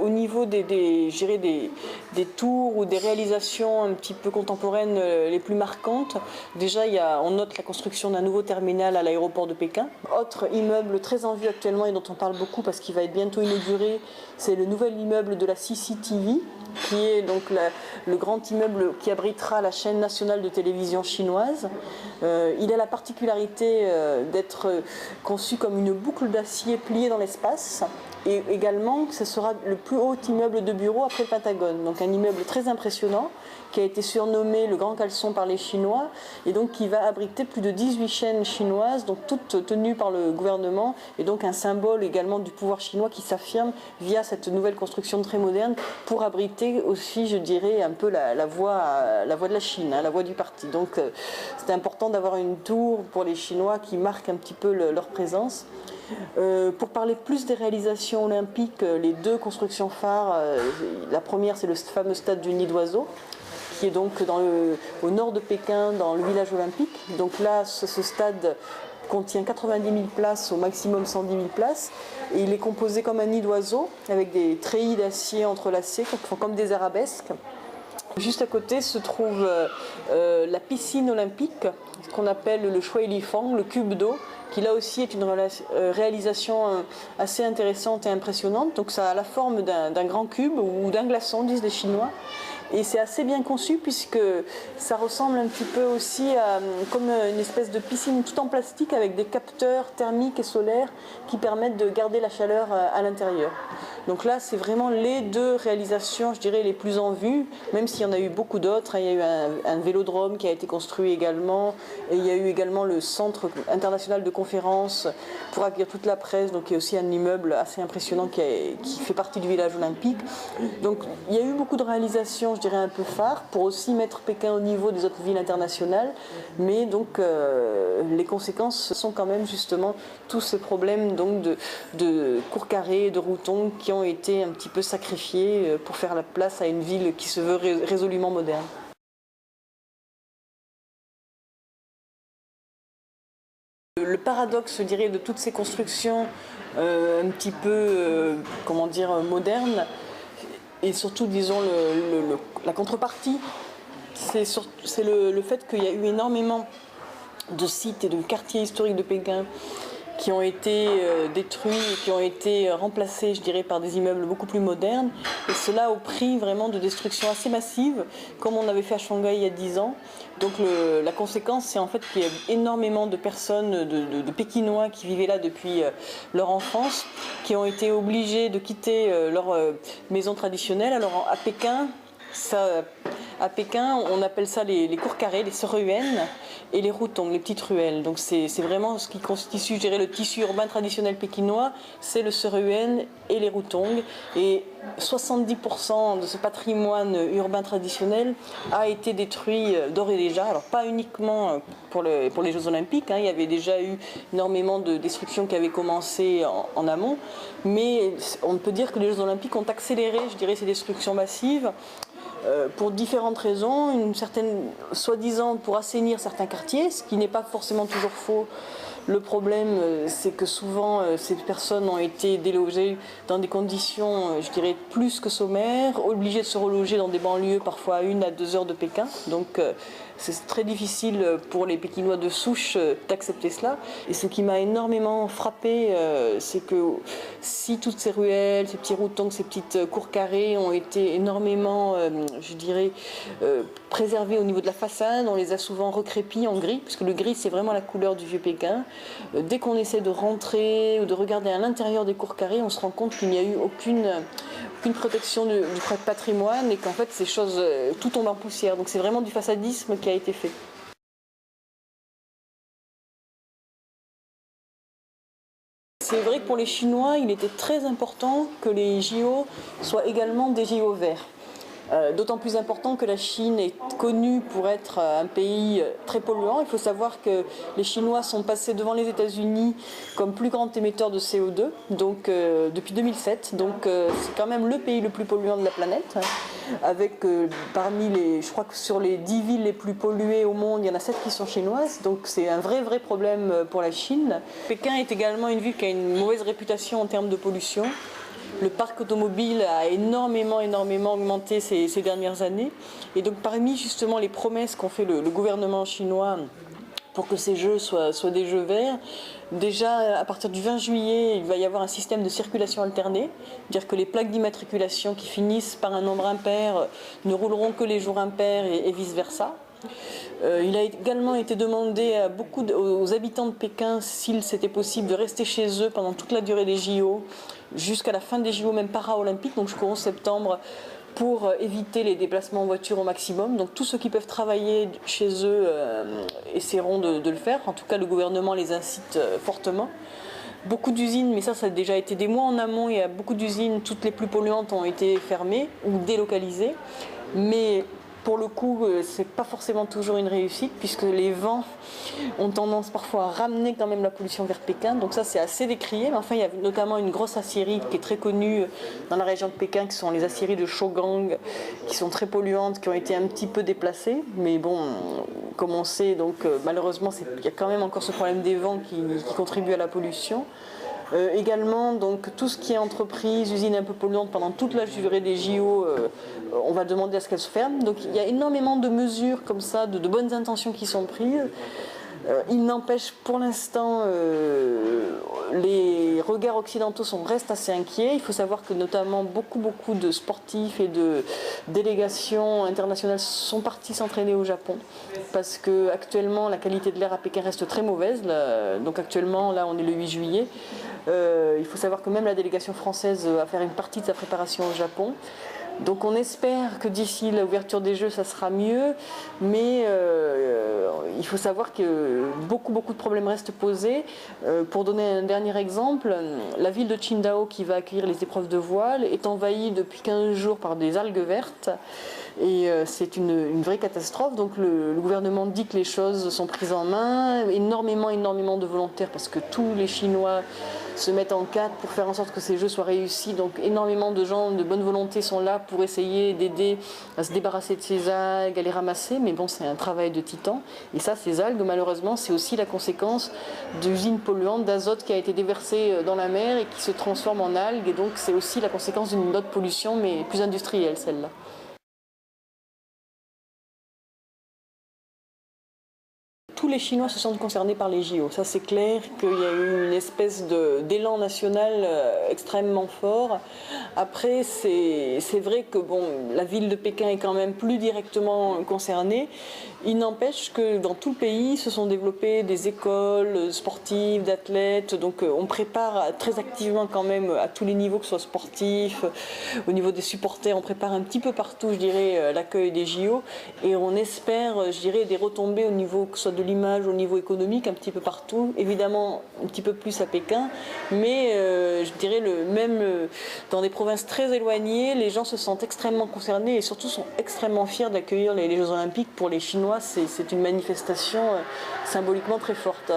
Au niveau je dirais des tours ou des réalisations un petit peu contemporaines les plus marquantes, déjà on note la construction d'un nouveau terminal à l'aéroport de Pékin. Autre immeuble très en vue actuellement et dont on parle beaucoup parce qu'il va être bientôt inauguré, c'est le nouvel immeuble de la CCTV, qui est donc le grand immeuble qui abritera la chaîne nationale de télévision chinoise. Il a la particularité d'être conçu comme une boucle d'acier pliée dans l'espace. Et également, ce sera le plus haut immeuble de bureau après le Pentagone. Donc un immeuble très impressionnant qui a été surnommé le Grand Caleçon par les Chinois et donc qui va abriter plus de 18 chaînes chinoises, donc toutes tenues par le gouvernement, et donc un symbole également du pouvoir chinois qui s'affirme via cette nouvelle construction très moderne pour abriter aussi, je dirais, un peu la voix de la Chine, la voix du parti. Donc c'est important d'avoir une tour pour les Chinois qui marque un petit peu leur présence. Pour parler plus des réalisations olympiques, les deux constructions phares, la première c'est le fameux stade du Nid d'Oiseau, qui est donc au nord de Pékin, dans le village olympique. Donc là, ce stade contient 90 000 places, au maximum 110 000 places, et il est composé comme un nid d'oiseau, avec des treillis d'acier entrelacés, qui font comme des arabesques. Juste à côté se trouve la piscine olympique, ce qu'on appelle le Shui Li Fang, le cube d'eau, qui là aussi est une réalisation assez intéressante et impressionnante. Donc ça a la forme d'un grand cube ou d'un glaçon, disent les Chinois. Et c'est assez bien conçu puisque ça ressemble un petit peu aussi à comme une espèce de piscine tout en plastique avec des capteurs thermiques et solaires qui permettent de garder la chaleur à l'intérieur. Donc là, c'est vraiment les deux réalisations, je dirais, les plus en vue, même s'il y en a eu beaucoup d'autres. Il y a eu un vélodrome qui a été construit également, et il y a eu également le Centre international de conférences pour accueillir toute la presse, donc il y a aussi un immeuble assez impressionnant qui fait partie du village olympique. Donc il y a eu beaucoup de réalisations, je dirais, un peu phares pour aussi mettre Pékin au niveau des autres villes internationales, mais donc les conséquences sont quand même justement tous ces problèmes donc de cours carrés, de routons qui ont été un petit peu sacrifiés pour faire la place à une ville qui se veut résolument moderne. Le paradoxe, je dirais, de toutes ces constructions un petit peu, comment dire, modernes, et surtout, disons, la contrepartie, c'est le fait qu'il y a eu énormément de sites et de quartiers historiques de Pékin qui ont été détruits et qui ont été remplacés, je dirais, par des immeubles beaucoup plus modernes. Et cela au prix vraiment de destruction assez massive, comme on avait fait à Shanghai il y a 10 ans. Donc la conséquence, c'est en fait qu'il y a énormément de personnes, de Pékinois qui vivaient là depuis leur enfance, qui ont été obligés de quitter leur maison traditionnelle. Alors à Pékin, on appelle ça les cours carrés, les seruyen, et les routong, les petites ruelles. Donc c'est vraiment ce qui constitue, je dirais, le tissu urbain traditionnel pékinois, c'est le seruyen et les routong. Et 70% de ce patrimoine urbain traditionnel a été détruit d'ores et déjà. Alors pas uniquement pour les Jeux Olympiques, il y avait déjà eu énormément de destruction qui avait commencé en amont, mais on peut dire que les Jeux Olympiques ont accéléré, je dirais, ces destructions massives. Pour différentes raisons, une certaine, soi-disant pour assainir certains quartiers, ce qui n'est pas forcément toujours faux. Le problème, c'est que souvent, ces personnes ont été délogées dans des conditions, je dirais, plus que sommaires, obligées de se reloger dans des banlieues, parfois à 1 à 2 heures de Pékin. Donc, c'est très difficile pour les Pékinois de souche d'accepter cela. Et ce qui m'a énormément frappé, c'est que si toutes ces ruelles, ces petits routons, ces petites cours carrées ont été énormément, je dirais, préservées au niveau de la façade, on les a souvent recrépis en gris, puisque le gris, c'est vraiment la couleur du vieux Pékin. Dès qu'on essaie de rentrer ou de regarder à l'intérieur des cours carrés, on se rend compte qu'il n'y a eu aucune protection du patrimoine et qu'en fait ces choses, tout tombe en poussière. Donc c'est vraiment du façadisme qui a été fait. C'est vrai que pour les Chinois, il était très important que les JO soient également des JO verts. D'autant plus important que la Chine est connue pour être un pays très polluant. Il faut savoir que les Chinois sont passés devant les États-Unis comme plus grand émetteur de CO2 donc, depuis 2007. Donc c'est quand même le pays le plus polluant de la planète. Avec je crois que sur les 10 villes les plus polluées au monde, il y en a 7 qui sont chinoises. Donc c'est un vrai problème pour la Chine. Pékin est également une ville qui a une mauvaise réputation en termes de pollution. Le parc automobile a énormément augmenté ces dernières années. Et donc parmi justement les promesses qu'ont fait le gouvernement chinois pour que ces jeux soient des jeux verts, déjà à partir du 20 juillet, il va y avoir un système de circulation alternée, c'est-à-dire que les plaques d'immatriculation qui finissent par un nombre impair ne rouleront que les jours impairs et vice-versa. Il a également été demandé à aux habitants de Pékin, s'il c'était possible, de rester chez eux pendant toute la durée des JO, jusqu'à la fin des JO, même para-olympiques, donc jusqu'au 11 septembre, pour éviter les déplacements en voiture au maximum. Donc tous ceux qui peuvent travailler chez eux essaieront de le faire. En tout cas, le gouvernement les incite fortement. Beaucoup d'usines, mais ça a déjà été des mois en amont, il y a beaucoup d'usines, toutes les plus polluantes ont été fermées ou délocalisées. Mais pour le coup, c'est pas forcément toujours une réussite, puisque les vents ont tendance parfois à ramener quand même la pollution vers Pékin. Donc ça, c'est assez décrié. Mais enfin, il y a notamment une grosse aciérie qui est très connue dans la région de Pékin, qui sont les aciéries de Shougang, qui sont très polluantes, qui ont été un petit peu déplacées. Mais bon, comme on sait, donc malheureusement, il y a quand même encore ce problème des vents qui contribue à la pollution. Également, donc, tout ce qui est entreprise, usine un peu polluante pendant toute la durée des JO, on va demander à ce qu'elles se ferment. Donc il y a énormément de mesures comme ça, de bonnes intentions qui sont prises. Il n'empêche, pour l'instant, les regards occidentaux restent assez inquiets. Il faut savoir que notamment beaucoup de sportifs et de délégations internationales sont partis s'entraîner au Japon, parce que actuellement la qualité de l'air à Pékin reste très mauvaise. Donc actuellement, là on est le 8 juillet. Il faut savoir que même la délégation française va faire une partie de sa préparation au Japon. Donc on espère que d'ici l'ouverture des Jeux, ça sera mieux, mais il faut savoir que beaucoup de problèmes restent posés. Pour donner un dernier exemple, la ville de Qingdao, qui va accueillir les épreuves de voile, est envahie depuis 15 jours par des algues vertes. Et c'est une vraie catastrophe. Donc le gouvernement dit que les choses sont prises en main, énormément de volontaires, parce que tous les Chinois se mettent en quatre pour faire en sorte que ces jeux soient réussis. Donc énormément de gens de bonne volonté sont là pour essayer d'aider à se débarrasser de ces algues, à les ramasser. Mais bon, c'est un travail de titan. Et ça, ces algues, malheureusement, c'est aussi la conséquence d'usines polluantes, d'azote qui a été déversé dans la mer et qui se transforme en algues. Et donc c'est aussi la conséquence d'une autre pollution, mais plus industrielle, celle-là. Tous les Chinois se sentent concernés par les JO. Ça, c'est clair qu'il y a eu une espèce d'élan national extrêmement fort. Après, c'est vrai que bon, la ville de Pékin est quand même plus directement concernée. Il n'empêche que dans tout le pays se sont développées des écoles sportives, d'athlètes. Donc on prépare très activement quand même à tous les niveaux, que ce soit sportif, au niveau des supporters, on prépare un petit peu partout, je dirais, l'accueil des JO. Et on espère, je dirais, des retombées au niveau, que ce soit de l'image, au niveau économique, un petit peu partout. Évidemment, un petit peu plus à Pékin. Mais je dirais, même dans des provinces très éloignées, les gens se sentent extrêmement concernés et surtout sont extrêmement fiers d'accueillir les Jeux Olympiques. Pour les Chinois, c'est une manifestation symboliquement très forte.